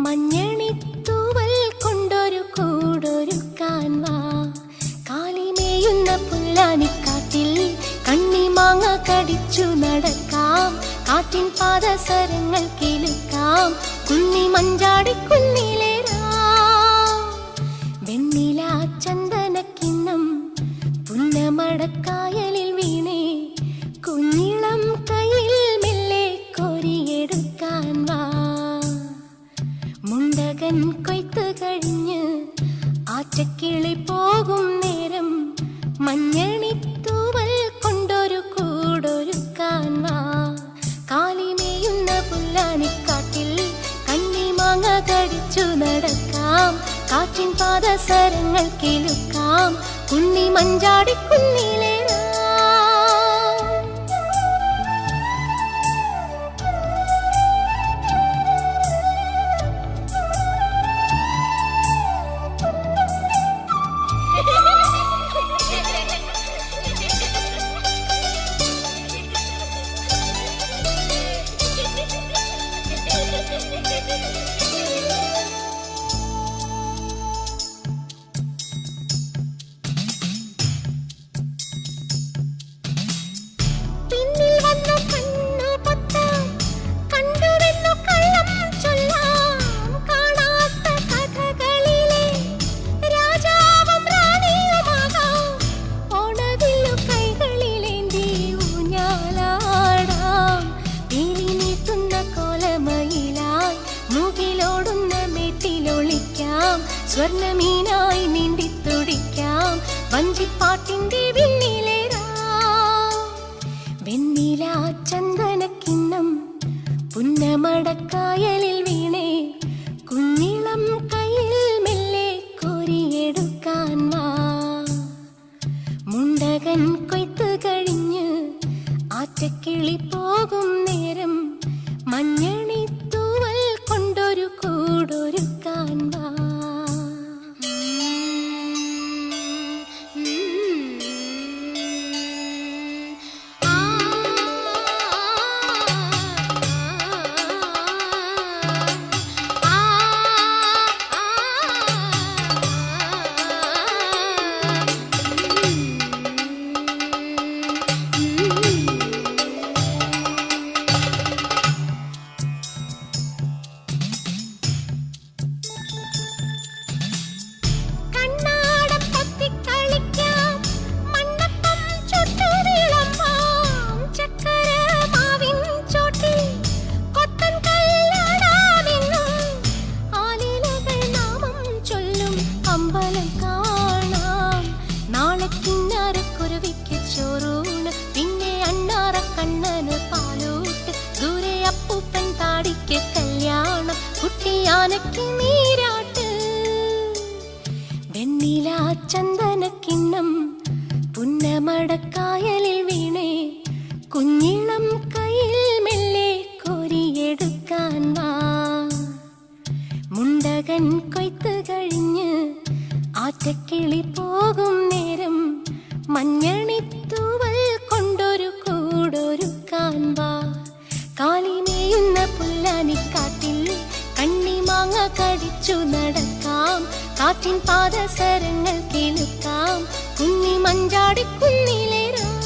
മഞ്ഞണിത്തൂവൽ കൊണ്ടൊരു കൂടൊരുക്കാൻ വാ. കാലിമേയുന്ന പുല്ലാനിക്കാട്ടിൽ കണ്ണിമാങ്ങ കടിച്ചു നടക്കാം. കാറ്റിൻ പാദസരങ്ങൾ കേൾക്കാം. കുന്നി മഞ്ചാടി കുന്നിലേറാം. വെണ്ണില ചന്ദനക്കിണ്ണം പുന്നമടക്കായലിൽ വീണേ. കുഞ്ഞിളം കയ്യിൽ മെല്ലെ കോരിയെടുക്കാൻ വാ. മുണ്ടകൻ കൊയ്ത്ത് കഴിഞ്ഞ് ആറ്റക്കിളി പോകും നേരം മഞ്ഞണിത്തൂവൽ കൊണ്ടൊരു കൂടൊരുക്കാൻ വാ. കാലിമേയുന്ന പുല്ലാനിക്കാട്ടിൽ കണ്ണിമാങ്ങ കടിച്ചു നടക്കാം. കാറ്റിൻ പാദസരങ്ങൾ കേൾക്കാം. കുന്നി മഞ്ചാടി കുന്നിലേറാം. സ്വർണമീനായി നീന്തിത്തുടിക്കാം. വഞ്ചിപ്പാട്ടിന്റെ വിണ്ണിലേറാം. വെണ്ണില ചന്ദനക്കിണ്ണം പുന്നമടക്കായലിൽ വീണേ. കുഞ്ഞിളം കയ്യിൽ മെല്ലെ കോരിയെടുക്കാൻ വാ. മുണ്ടകൻ കൊയ്ത്ത് കഴിഞ്ഞ് ആറ്റക്കിളി പോകും നേരം മഞ്ഞണിത്തൂവൽ കൊണ്ടൊരു കൂടൊരുക്കാൻ വാ. അമ്പലം കാണാം. നാളെ കിന്നാരക്കുരുവിക്ക് ചോറൂണ്. പിന്നെ അണ്ണാറ കണ്ണന് പാലൂട്ട്. ദൂരെ അപ്പൂപ്പൻ താടിക്ക് കല്യാണം. കുട്ടിയാനയ്ക്ക് നീരാട്ട്. വെണ്ണില ചന്ദനക്കിണ്ണം പുന്നമടക്കായലിൽ വീണേ. കുഞ്ഞിളം കയ്യിൽ മെല്ലെ കോരിയെടുക്കാൻ വാ. മുണ്ടകൻ കൊയ്ത്ത് കഴിഞ്ഞ് ആറ്റക്കിളി പോകും നേരം മഞ്ഞണിത്തൂവൽ കൊണ്ടൊരു കൂടൊരുക്കാൻ വാ. കാലിമേയുന്ന പുല്ലാനിക്കാട്ടിൽ കണ്ണിമാങ്ങ കടിച്ചു നടക്കാം. കാറ്റിൻ പാദസരങ്ങൾ കേൾക്കാം. കുന്നി മഞ്ചാടി കുന്നിലേറാം.